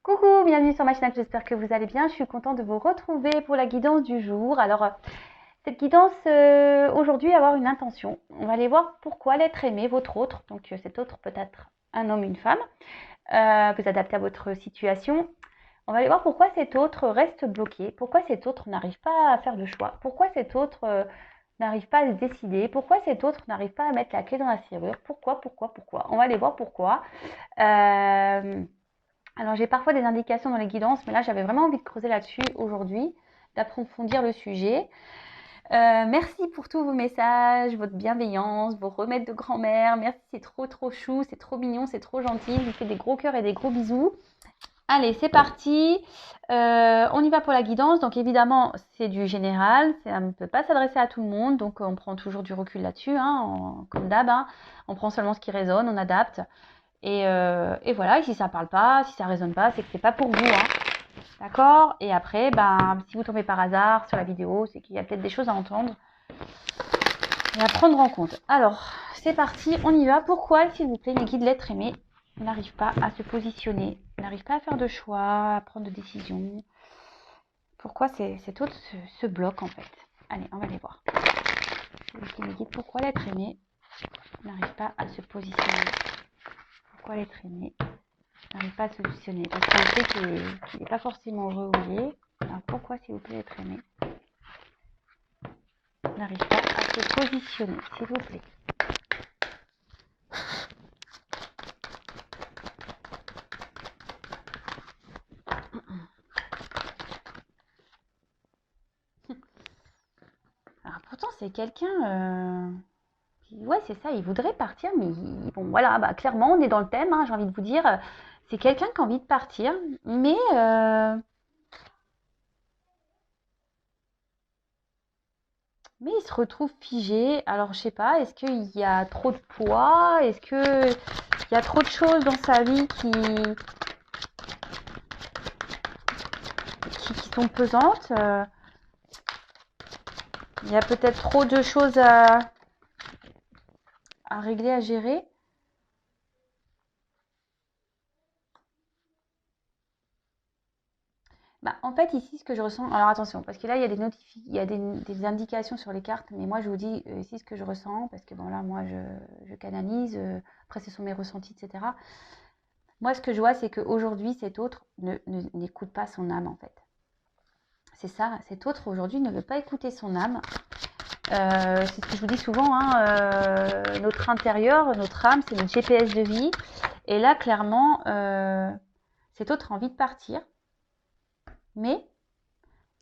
Coucou, bienvenue sur ma chaîne, j'espère que vous allez bien. Je suis contente de vous retrouver pour la guidance du jour. Alors, cette guidance, aujourd'hui, va avoir une intention. On va aller voir pourquoi l'être aimé, votre autre, donc cet autre peut être un homme, une femme, vous adaptez à votre situation. On va aller voir pourquoi cet autre reste bloqué, pourquoi cet autre n'arrive pas à faire de choix, pourquoi cet autre n'arrive pas à se décider, pourquoi cet autre n'arrive pas à mettre la clé dans la serrure, pourquoi. On va aller voir pourquoi. Alors j'ai parfois des indications dans les guidances, mais là j'avais vraiment envie de creuser là-dessus aujourd'hui, d'approfondir le sujet. Merci pour tous vos messages, votre bienveillance, vos remèdes de grand-mère. Merci, c'est trop chou, c'est trop mignon, c'est trop gentil. Je vous fais des gros cœurs et des gros bisous. Allez, c'est parti. On y va pour la guidance. Donc évidemment, c'est du général. Ça ne peut pas s'adresser à tout le monde. Donc on prend toujours du recul là-dessus, hein, comme d'hab. Hein. On prend seulement ce qui résonne, on adapte. Et voilà, et si ça parle pas, si ça résonne pas, c'est que c'est pas pour vous, hein. D'accord? Et après, si vous tombez par hasard sur la vidéo, c'est qu'il y a peut-être des choses à entendre et à prendre en compte. Alors, c'est parti, on y va. Pourquoi, s'il vous plaît, les guides l'être aimé n'arrivent pas à se positionner, n'arrivent pas à faire de choix, à prendre de décisions? Pourquoi cet autre se bloque en fait? Allez, on va aller voir. Les guides, pourquoi l'être aimé n'arrive pas à se positionner? Pourquoi l'être aimé n'arrive pas à se positionner? Parce qu'on sait qu'il n'est pas forcément heureux où il est. Alors pourquoi, s'il vous plaît, l'être aimé n'arrive pas à se positionner, s'il vous plaît? Alors pourtant, c'est quelqu'un... Ouais, c'est ça, il voudrait partir, mais bon, voilà, clairement, on est dans le thème, hein, j'ai envie de vous dire. C'est quelqu'un qui a envie de partir, mais il se retrouve figé. Alors, je sais pas, est-ce qu'il y a trop de poids? Est-ce qu'il y a trop de choses dans sa vie qui sont pesantes? Il y a peut-être trop de choses à régler, à gérer. En fait, ici, ce que je ressens... Alors, attention, parce que là, il y a il y a des indications sur les cartes, mais moi, je vous dis ici ce que je ressens, parce que, bon, là, moi, je canalise. Après, ce sont mes ressentis, etc. Moi, ce que je vois, c'est qu'aujourd'hui, cet autre n'écoute pas son âme, en fait. C'est ça, cet autre, aujourd'hui, ne veut pas écouter son âme. C'est ce que je vous dis souvent, hein, notre intérieur, notre âme, c'est notre GPS de vie. Et là, clairement, cet autre a envie de partir, mais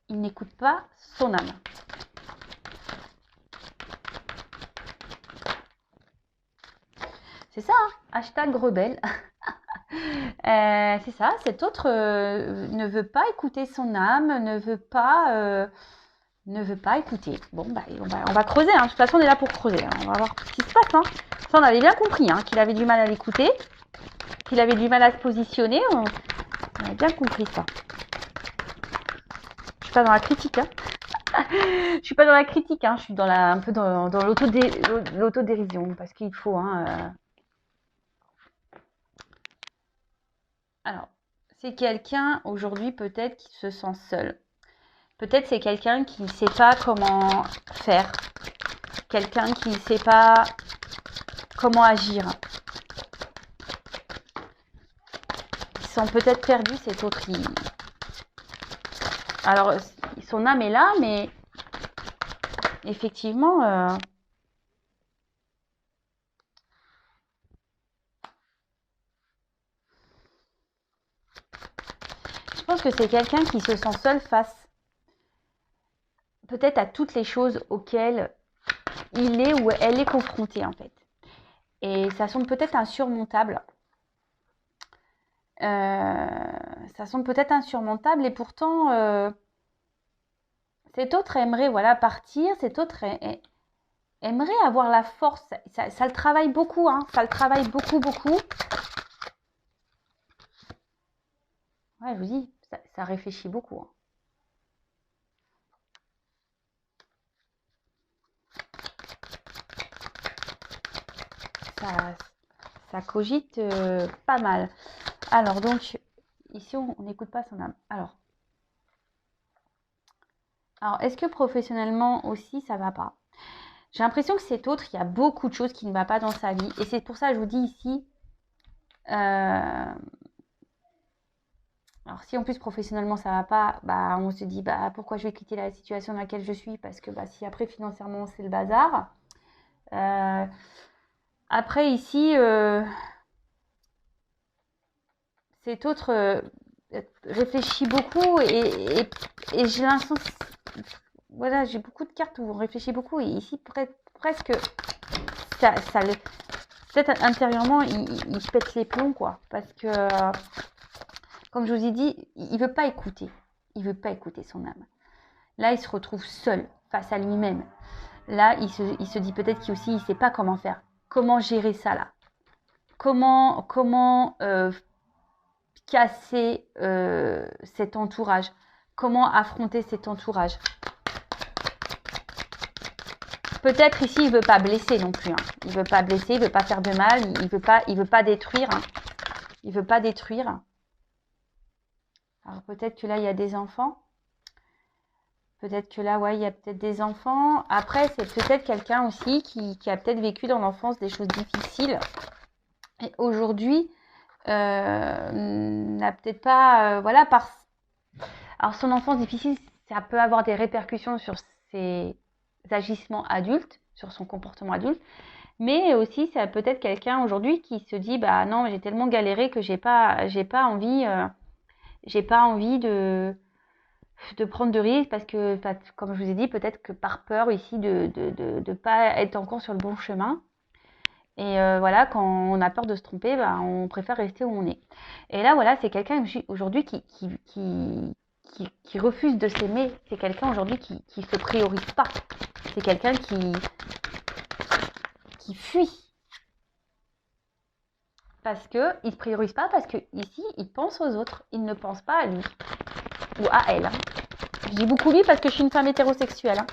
il n'écoute pas son âme. C'est ça, hein, hashtag rebelle. C'est ça, cet autre ne veut pas écouter son âme, ne veut pas écouter. Bon, on va creuser, hein. De toute façon, on est là pour creuser, hein. On va voir ce qui se passe, hein. Ça, on avait bien compris, hein, qu'il avait du mal à l'écouter, qu'il avait du mal à se positionner. On a bien compris ça. Je suis pas dans la critique, hein. Je suis pas dans la critique, hein. Je suis un peu dans l'autodérision, parce qu'il faut, hein. Alors, c'est quelqu'un aujourd'hui peut-être qui se sent seul. Peut-être c'est quelqu'un qui ne sait pas comment faire. Quelqu'un qui ne sait pas comment agir. Ils sont peut-être perdus, cet autre. Alors, son âme est là, mais effectivement... Je pense que c'est quelqu'un qui se sent seul face peut-être à toutes les choses auxquelles il est ou elle est confrontée, en fait. Et ça semble peut-être insurmontable. Ça semble peut-être insurmontable et pourtant cet autre aimerait partir, cet autre aimerait avoir la force. Ça le travaille beaucoup, hein, ça le travaille beaucoup. Ouais, je vous dis, ça réfléchit beaucoup, hein. Ça cogite pas mal. Alors donc, ici, on n'écoute pas son âme. Alors, est-ce que professionnellement aussi, ça va pas? J'ai l'impression que cet autre, il y a beaucoup de choses qui ne vont pas dans sa vie. Et c'est pour ça que je vous dis ici, alors si en plus professionnellement ça va pas, bah on se dit bah pourquoi je vais quitter la situation dans laquelle je suis, parce que bah si après financièrement c'est le bazar. Après ici, cet autre réfléchit beaucoup et j'ai l'impression, voilà, j'ai beaucoup de cartes où on réfléchit beaucoup et ici presque ça peut-être intérieurement il se pète les plombs quoi, parce que comme je vous ai dit, il veut pas écouter. Il veut pas écouter son âme. Là, il se retrouve seul face à lui-même. Là, il se dit peut-être qu'il aussi, il sait pas comment faire. Comment gérer ça là? Comment casser cet entourage? Comment affronter cet entourage? Peut-être ici, il veut pas blesser non plus. Hein. Il veut pas blesser, il veut pas faire de mal, il veut pas détruire. Hein. Il veut pas détruire. Alors peut-être que là, il y a des enfants. Peut-être que là, ouais, il y a peut-être des enfants. Après, c'est peut-être quelqu'un aussi qui a peut-être vécu dans l'enfance des choses difficiles. Et aujourd'hui, n'a peut-être pas... voilà, Alors, son enfance difficile, ça peut avoir des répercussions sur ses agissements adultes, sur son comportement adulte. Mais aussi, c'est peut-être quelqu'un aujourd'hui qui se dit, bah non, j'ai tellement galéré que j'ai pas envie de prendre de risques parce que, comme je vous ai dit, peut-être que par peur ici de pas être encore sur le bon chemin. Et voilà, quand on a peur de se tromper, bah, on préfère rester où on est. Et là, voilà, c'est quelqu'un aujourd'hui qui refuse de s'aimer. C'est quelqu'un aujourd'hui qui se priorise pas. C'est quelqu'un qui fuit. Parce que il se priorise pas, parce que ici, il pense aux autres. Il ne pense pas à lui. Ou à elle. Hein. Je dis beaucoup lui parce que je suis une femme hétérosexuelle. Hein.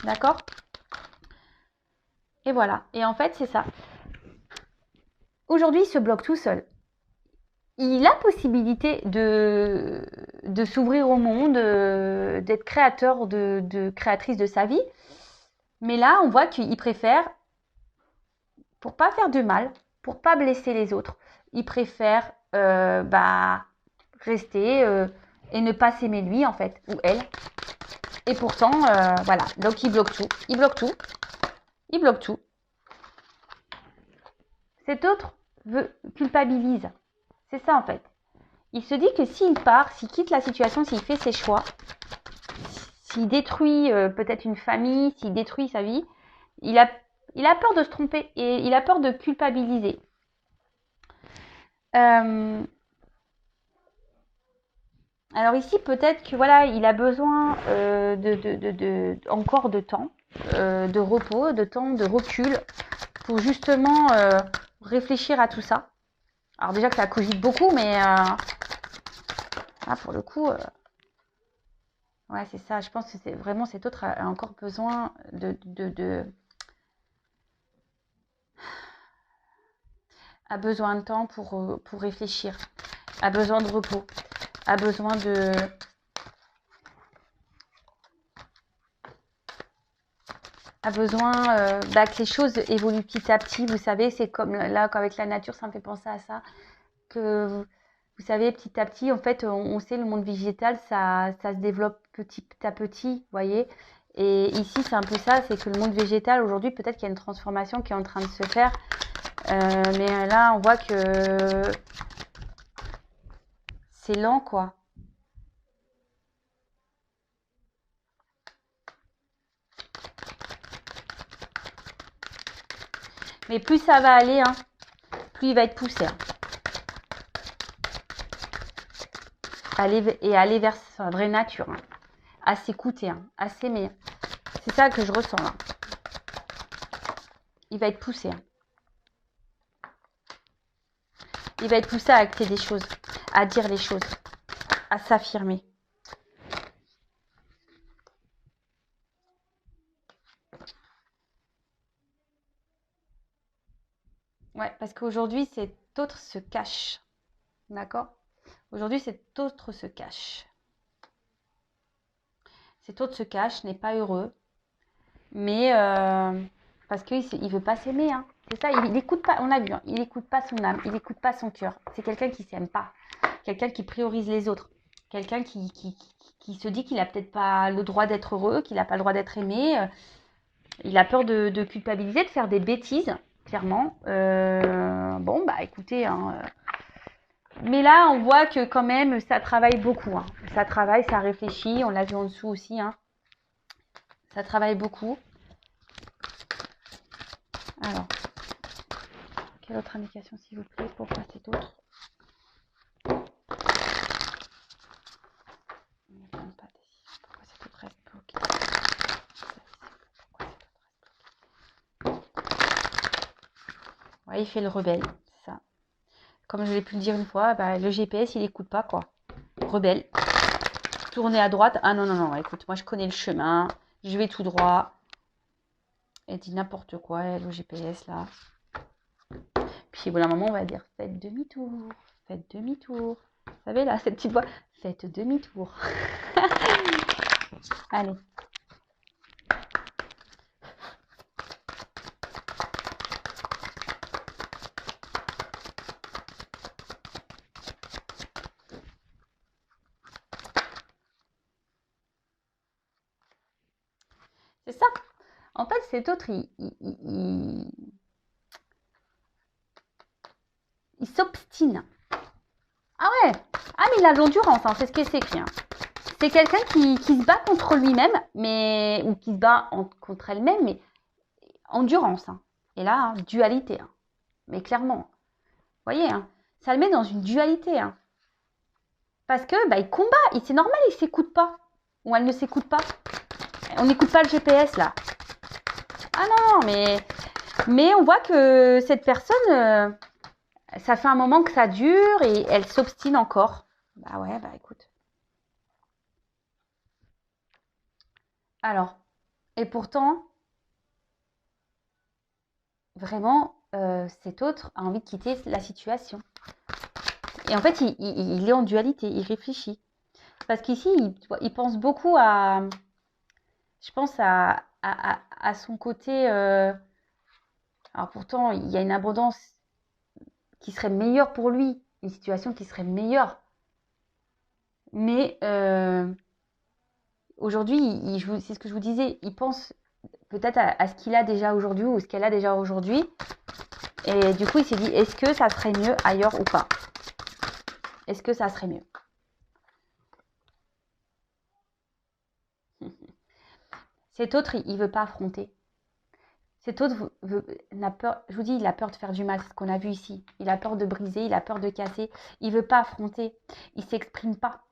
D'accord? Et voilà. Et en fait, c'est ça. Aujourd'hui, il se bloque tout seul. Il a possibilité de s'ouvrir au monde, d'être créateur, créatrice de sa vie. Mais là, on voit qu'il préfère, pour pas faire de mal, pour pas blesser les autres, il préfère rester et ne pas s'aimer lui, en fait, ou elle. Et pourtant, voilà. Donc, il bloque tout. Il bloque tout. Il bloque tout. Cet autre culpabilise. C'est ça, en fait. Il se dit que s'il part, s'il quitte la situation, s'il fait ses choix, s'il détruit peut-être une famille, s'il détruit sa vie, il a peur de se tromper et il a peur de culpabiliser. Alors ici, peut-être que voilà, il a besoin encore de temps, de repos, de temps, de recul, pour justement réfléchir à tout ça. Alors déjà que ça cogite beaucoup, mais là, pour le coup, ouais, c'est ça. Je pense que c'est vraiment cet autre a encore besoin a besoin de temps pour réfléchir, a besoin de repos, a besoin que les choses évoluent petit à petit. Vous savez, c'est comme là, avec la nature, ça me fait penser à ça, que vous savez, petit à petit, en fait, on sait, le monde végétal, ça se développe petit à petit, vous voyez. Et ici, c'est un peu ça, c'est que le monde végétal, aujourd'hui, peut-être qu'il y a une transformation qui est en train de se faire. Mais là, on voit que c'est lent, quoi. Mais plus ça va aller, hein, plus il va être poussé. Hein. Aller vers sa vraie nature. Hein. À s'écouter, hein, à s'aimer. C'est ça que je ressens là. Il va être poussé. Hein. Il va être poussé à acter des choses, à dire les choses, à s'affirmer. Ouais, parce qu'aujourd'hui, cet autre se cache. D'accord? Aujourd'hui, cet autre se cache. Cet autre se cache, n'est pas heureux. Mais parce qu'il ne veut pas s'aimer. Hein. C'est ça, il n'écoute pas, on a vu, hein, il n'écoute pas son âme, il n'écoute pas son cœur. C'est quelqu'un qui ne s'aime pas. Quelqu'un qui priorise les autres. Quelqu'un qui se dit qu'il n'a peut-être pas le droit d'être heureux, qu'il n'a pas le droit d'être aimé. Il a peur de culpabiliser, de faire des bêtises, clairement. Bon, bah écoutez, hein, mais là, on voit que quand même, ça travaille beaucoup. Hein. Ça travaille, ça réfléchit. On l'a vu en dessous aussi. Hein. Ça travaille beaucoup. Alors, quelle autre indication, s'il vous plaît, pour passer d'autres? Pourquoi cet autre reste bloqué? Ouais, il fait le rebelle, c'est ça. Comme je l'ai pu le dire une fois, bah, le GPS, il n'écoute pas, quoi. Rebelle. Tourner à droite. Ah non, non, non, écoute, moi je connais le chemin. Je vais tout droit. Elle dit n'importe quoi, elle, au GPS, là. Puis au bout d'un moment, on va dire faites demi-tour. Faites demi-tour. Vous savez, là, cette petite voix. Faites demi-tour. Allez. C'est ça. En fait, cet autre, il s'obstine. Ah ouais. Ah, mais il a de l'endurance, hein, c'est ce qui est écrit. Hein. C'est quelqu'un qui se bat contre lui-même, mais ou qui se bat contre elle-même, mais endurance. Hein. Et là, hein, dualité. Hein. Mais clairement. Vous voyez, hein, ça le met dans une dualité. Hein. Parce que bah, il combat. C'est normal, il ne s'écoute pas. Ou elle ne s'écoute pas. On n'écoute pas le GPS, là. Ah non, mais on voit que cette personne, ça fait un moment que ça dure et elle s'obstine encore. Bah ouais, bah écoute. Alors, et pourtant, vraiment, cet autre a envie de quitter la situation. Et en fait, il est en dualité, il réfléchit. Parce qu'ici, il pense beaucoup à, je pense à son côté. Alors pourtant, il y a une abondance qui serait meilleure pour lui, une situation qui serait meilleure. Mais aujourd'hui, c'est ce que je vous disais, il pense peut-être à ce qu'il a déjà aujourd'hui ou ce qu'elle a déjà aujourd'hui. Et du coup, il s'est dit, est-ce que ça serait mieux ailleurs ou pas? Est-ce que ça serait mieux? Cet autre, il ne veut pas affronter. Cet autre a peur, je vous dis, il a peur de faire du mal, c'est ce qu'on a vu ici. Il a peur de briser, il a peur de casser. Il ne veut pas affronter, il ne s'exprime pas.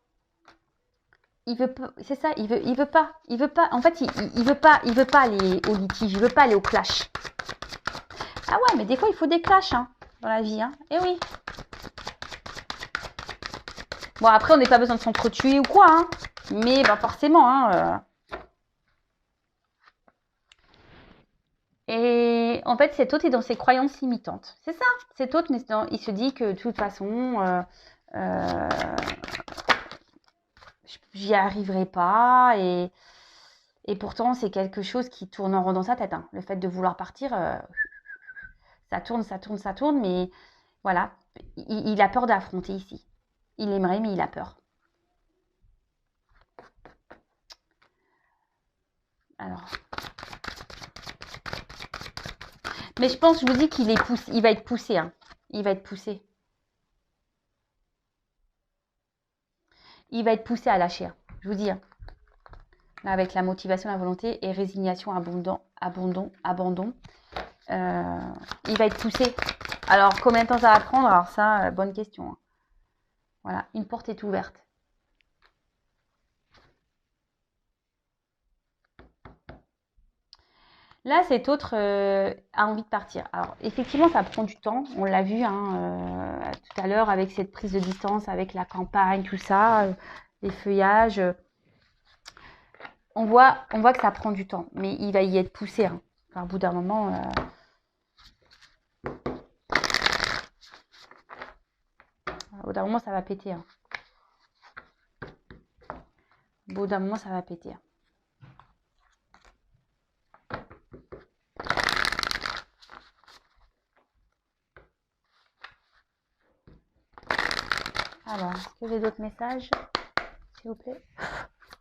Il veut pas, c'est ça, il veut pas. En fait, il veut pas aller au litige, il veut pas aller au clash. Ah ouais, mais des fois, il faut des clashs hein, dans la vie. Hein. Eh oui. Bon, après, on n'a pas besoin de s'entretuer ou quoi. Hein. Mais bah, forcément. Hein, Et en fait, cet autre est dans ses croyances limitantes. C'est ça. Cet autre, il se dit que de toute façon, j'y arriverai pas. Et pourtant, c'est quelque chose qui tourne en rond dans sa tête. Hein. Le fait de vouloir partir, ça tourne. Mais voilà, il a peur d'affronter ici. Il aimerait, mais il a peur. Alors. Mais je pense, je vous dis qu'il il va être poussé. Hein. Il va être poussé. Il va être poussé à lâcher. Hein. Je vous dis. Hein. Là, avec la motivation, la volonté et résignation, abandon. Il va être poussé. Alors, combien de temps ça va prendre? Alors ça, bonne question. Hein. Voilà, une porte est ouverte. Là, cet autre a envie de partir. Alors, effectivement, ça prend du temps. On l'a vu hein, tout à l'heure avec cette prise de distance, avec la campagne, tout ça, les feuillages. On voit que ça prend du temps, mais il va y être poussé. Hein. Enfin, au bout d'un moment... Au bout d'un moment, ça va péter. Hein. Au bout d'un moment, ça va péter. Alors, est-ce que j'ai d'autres messages, s'il vous plaît?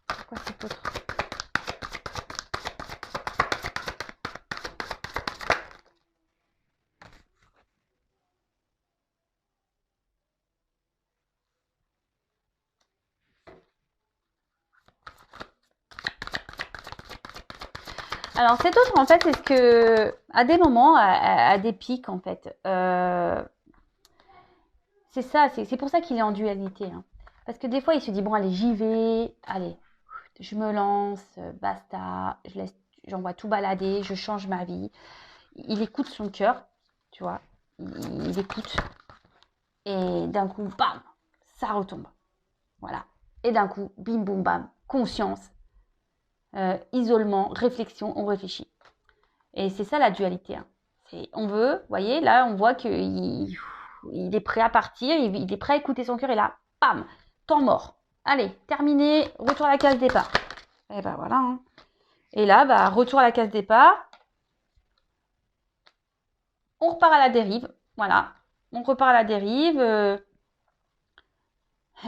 Pourquoi c'est autre? Alors, cet autre, en fait, c'est ce que, à des moments, à des pics, en fait, c'est ça, c'est pour ça qu'il est en dualité. Hein. Parce que des fois, il se dit, bon, allez, j'y vais, allez, je me lance, basta, j'envoie tout balader, je change ma vie. Il écoute son cœur, tu vois, il écoute. Et d'un coup, bam, ça retombe. Voilà. Et d'un coup, bim, boum, bam, conscience, isolement, réflexion, on réfléchit. Et c'est ça la dualité. Hein. On veut, vous voyez, là, on voit qu'il est prêt à partir, il est prêt à écouter son cœur, et là, bam, temps mort. Allez, terminé, retour à la case départ. Et ben voilà. Hein. Et là, bah, retour à la case départ. On repart à la dérive. Voilà. On repart à la dérive.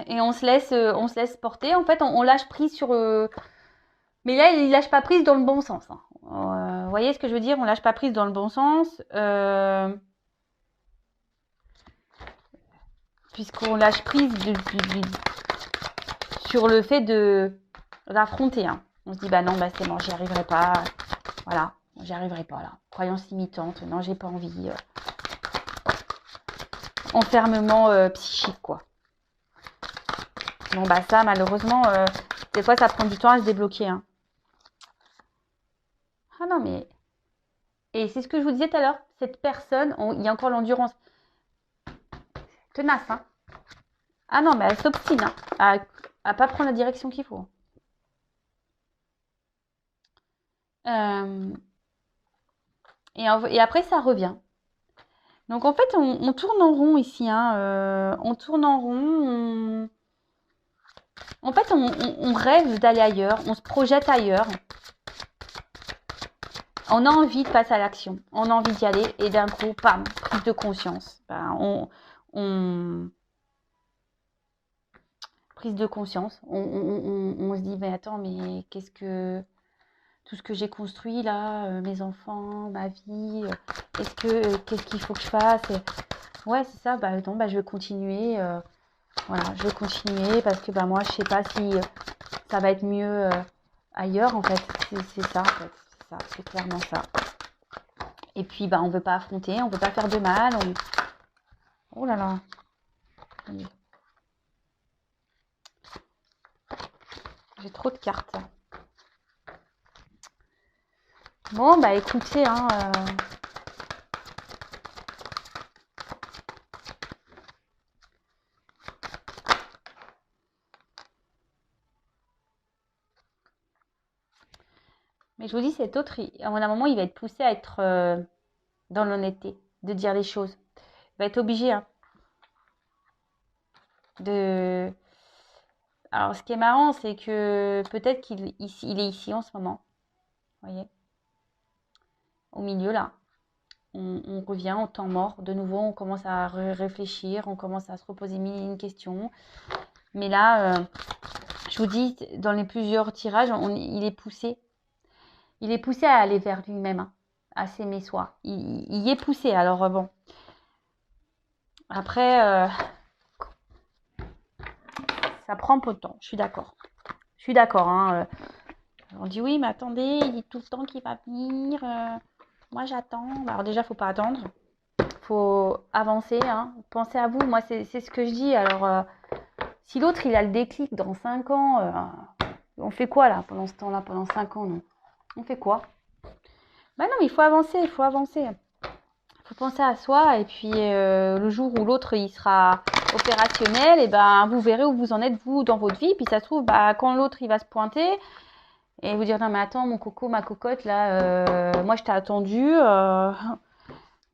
Et on se laisse porter. En fait, on lâche prise sur... Mais là, il lâche pas prise dans le bon sens. Hein. Vous voyez ce que je veux dire? On lâche pas prise dans le bon sens. Puisqu'on lâche prise sur le fait d'affronter. Hein. On se dit, bah non, bah c'est bon, j'y arriverai pas. Voilà, j'y arriverai pas là. Croyance limitante, non, j'ai pas envie. Enfermement psychique, quoi. Bon, bah ça, malheureusement, des fois, ça prend du temps à se débloquer. Hein. Ah non, mais... Et c'est ce que je vous disais tout à l'heure. Cette personne, il y a encore l'endurance. Tenace, hein. Ah non, mais elle s'obstine, hein, à pas prendre la direction qu'il faut. Et après, ça revient. Donc, en fait, on tourne en rond ici. Hein, on tourne en rond. En fait, on rêve d'aller ailleurs. On se projette ailleurs. On a envie de passer à l'action. On a envie d'y aller. Et d'un coup, pam, prise de conscience. Ben, prise de conscience. On se dit, mais attends, mais qu'est-ce que... Tout ce que j'ai construit là, mes enfants, ma vie, qu'est-ce qu'il faut que je fasse? Ouais, c'est ça, bah non, bah je vais continuer, voilà, je vais continuer parce que bah moi je sais pas si ça va être mieux ailleurs en fait, c'est ça en fait, c'est ça, c'est clairement ça. Et puis bah on veut pas affronter, on veut pas faire de mal, oh là là, j'ai trop de cartes. Bon bah écoutez, hein. Mais je vous dis, cet autre, à un moment, il va être poussé à être dans l'honnêteté, de dire les choses. Il va être obligé hein, de... Alors, ce qui est marrant, c'est que peut-être qu'il est ici en ce moment. Vous voyez? Au milieu, là. On revient au temps mort. De nouveau, on commence à réfléchir, on commence à se reposer mille et une questions. Mais là, je vous dis, dans les plusieurs tirages, il est poussé. Il est poussé à aller vers lui-même, hein, à s'aimer soi. Il y est poussé. Alors, bon. Après, ça prend peu de temps. Je suis d'accord. Je suis d'accord. Hein, on dit oui, mais attendez, il dit tout le temps qu'il va venir. Moi, j'attends. Alors déjà, faut pas attendre. Faut avancer. Hein. Pensez à vous. Moi, c'est ce que je dis. Alors, si l'autre, il a le déclic dans 5 ans, on fait quoi là pendant ce temps-là, pendant 5 ans, non? On fait quoi? Bah non, mais il faut avancer. Il faut avancer. Il faut penser à soi. Et puis, le jour où l'autre, il sera opérationnel, et ben, vous verrez où vous en êtes, vous, dans votre vie. Puis ça se trouve, bah, quand l'autre, il va se pointer... Et vous dire, non mais attends, mon coco, ma cocotte, là, moi je t'ai attendu.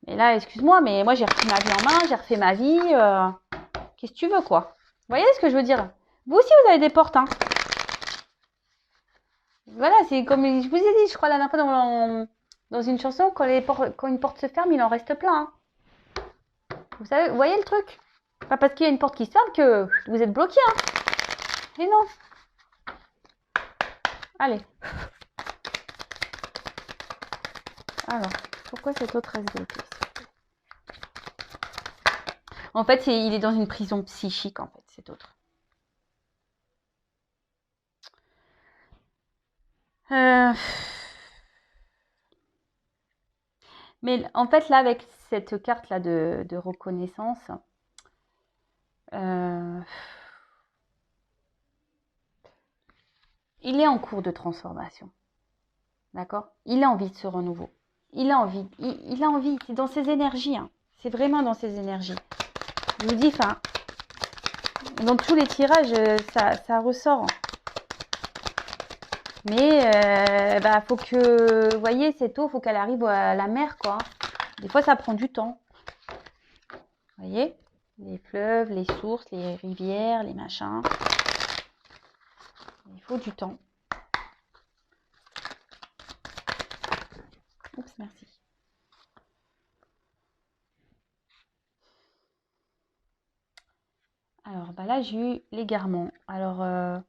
Et là, excuse-moi, mais moi j'ai repris ma vie en main, j'ai refait ma vie. Qu'est-ce que tu veux, quoi? Vous voyez ce que je veux dire? Vous aussi, vous avez des portes, hein. Voilà, c'est comme je vous ai dit, je crois, la dernière fois dans une chanson, quand une porte se ferme, il en reste plein. Hein. Vous savez, vous voyez le truc? Pas parce qu'il y a une porte qui se ferme que vous êtes bloqué. Hein. Et non. Allez. Alors, pourquoi cet autre reste bloqué? En fait, il est dans une prison psychique, en fait, cet autre. Mais en fait, là, avec cette carte-là de reconnaissance, il est en cours de transformation. D'accord? Il a envie de se renouveau. Il a envie. Il a envie. C'est dans ses énergies. Hein. C'est vraiment dans ses énergies. Je vous dis, enfin, dans tous les tirages, ça ressort. Mais faut que, vous voyez, cette eau, faut qu'elle arrive à la mer, quoi. Des fois, ça prend du temps. Vous voyez? Les fleuves, les sources, les rivières, les machins. Il faut du temps. Oups, merci. Alors, bah là, j'ai eu l'égarement. Alors,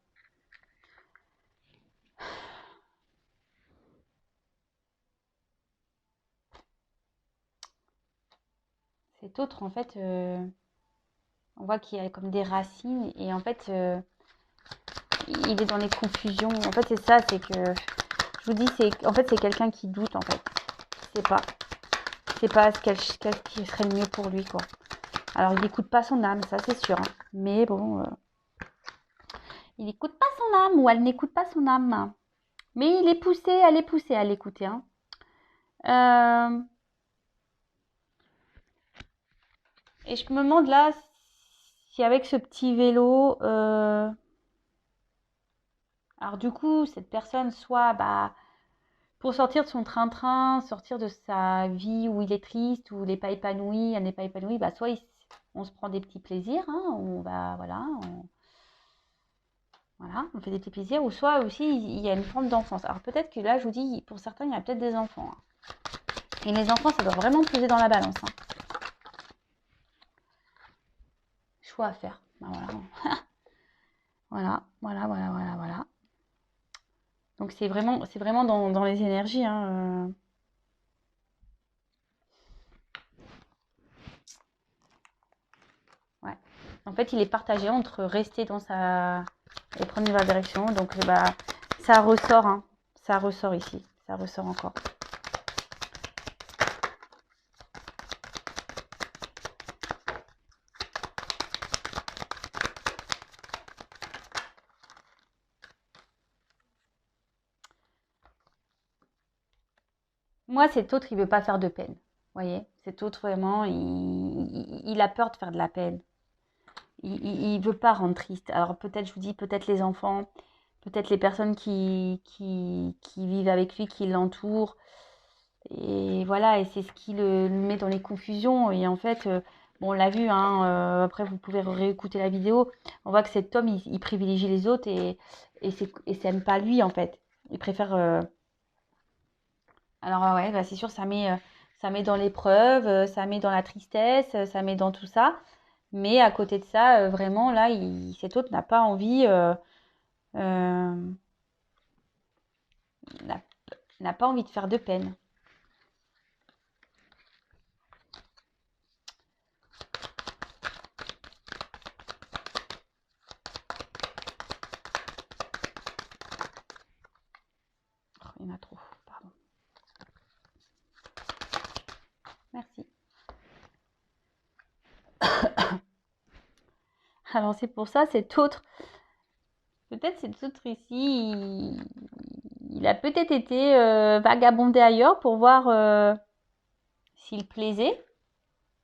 cet autre, en fait, on voit qu'il y a comme des racines. Et en fait, il est dans les confusions. En fait, c'est ça, c'est que... Je vous dis, en fait, c'est quelqu'un qui doute, en fait. C'est pas ce qui serait le mieux pour lui, quoi. Alors, il n'écoute pas son âme, ça, c'est sûr. Hein. Mais bon... il n'écoute pas son âme ou elle n'écoute pas son âme. Mais il est poussé, elle est poussée à l'écouter. Hein. Et je me demande là si avec ce petit vélo... alors du coup, cette personne, soit pour sortir de son train-train, sortir de sa vie où il est triste, où il n'est pas épanoui, elle n'est pas épanouie, soit on se prend des petits plaisirs, hein, on va, voilà, on fait des petits plaisirs, ou soit aussi il y a une forme d'enfance. Alors peut-être que là, je vous dis, pour certains, il y a peut-être des enfants. Hein. Et les enfants, ça doit vraiment peser dans la balance. Hein. Choix à faire. Ben voilà. voilà. Donc c'est vraiment dans les énergies. Hein, Ouais. En fait, il est partagé entre rester dans sa... et prendre une nouvelle direction. Donc ça ressort. Hein. Ça ressort ici. Ça ressort encore. Moi, cet autre, il veut pas faire de peine. Vous voyez, cet autre, vraiment, il a peur de faire de la peine. Il veut pas rendre triste. Alors peut-être, je vous dis, peut-être les enfants, peut-être les personnes qui vivent avec lui, qui l'entourent. Et voilà, et c'est ce qui le met dans les confusions. Et en fait, bon, on l'a vu, hein, après vous pouvez réécouter la vidéo. On voit que cet homme, il privilégie les autres et c'est pas lui, en fait. Il préfère... Alors ouais, c'est sûr, ça met dans l'épreuve, ça met dans la tristesse, ça met dans tout ça. Mais à côté de ça, vraiment, là, cet autre n'a pas envie, euh, n'a n'a pas envie de faire de peine. Oh, il y en a trop, pardon. Merci. Alors c'est pour ça, peut-être cet autre ici, il a peut-être été vagabondé ailleurs pour voir s'il plaisait,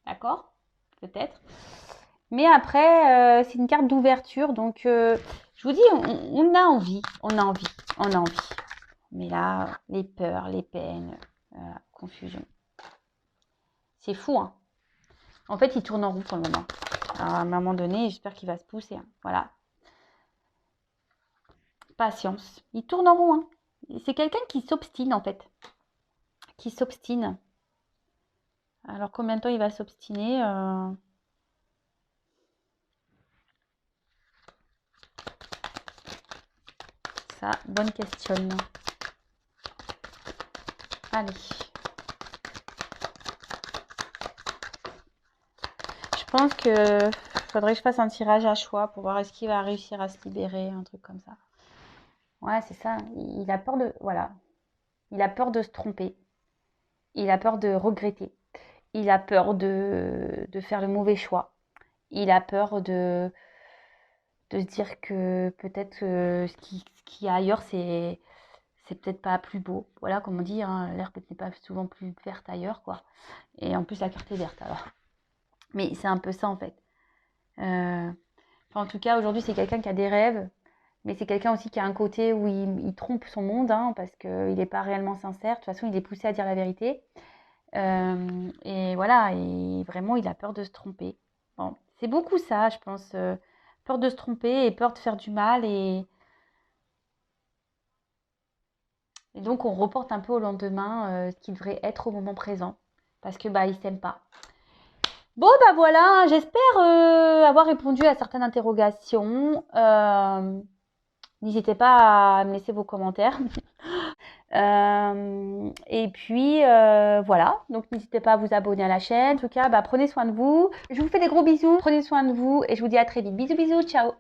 d'accord? Peut-être. Mais après, c'est une carte d'ouverture, donc je vous dis, on a envie, on a envie, on a envie. Mais là, les peurs, les peines, confusion. C'est fou, hein. En fait, il tourne en rond pour le moment. Alors, à un moment donné, j'espère qu'il va se pousser. Hein. Voilà. Patience. Il tourne en rond. Hein. C'est quelqu'un qui s'obstine en fait. Qui s'obstine. Alors combien de temps il va s'obstiner Ça, bonne question. Allez. Je pense que faudrait que je fasse un tirage à choix pour voir est-ce qu'il va réussir à se libérer, un truc comme ça. Ouais, c'est ça. Il a peur de... Voilà. Il a peur de se tromper. Il a peur de regretter. Il a peur de faire le mauvais choix. Il a peur de se dire que peut-être ce qui y a ailleurs, c'est peut-être pas plus beau. Voilà, comme on dit, hein, l'herbe n'est pas souvent plus verte ailleurs, quoi. Et en plus, la carte est verte, alors. Mais c'est un peu ça, en fait. Enfin, en tout cas, aujourd'hui, c'est quelqu'un qui a des rêves, mais c'est quelqu'un aussi qui a un côté où il trompe son monde, hein, parce qu'il n'est pas réellement sincère. De toute façon, il est poussé à dire la vérité. Et voilà, et vraiment, il a peur de se tromper. Bon, c'est beaucoup ça, je pense. Peur de se tromper et peur de faire du mal. Et donc, on reporte un peu au lendemain ce qui devrait être au moment présent. Parce que bah, il s'aime pas. Bon, bah voilà, j'espère avoir répondu à certaines interrogations. N'hésitez pas à me laisser vos commentaires. Et puis voilà, donc n'hésitez pas à vous abonner à la chaîne. En tout cas, bah, prenez soin de vous. Je vous fais des gros bisous, prenez soin de vous et je vous dis à très vite. Bisous, bisous, ciao.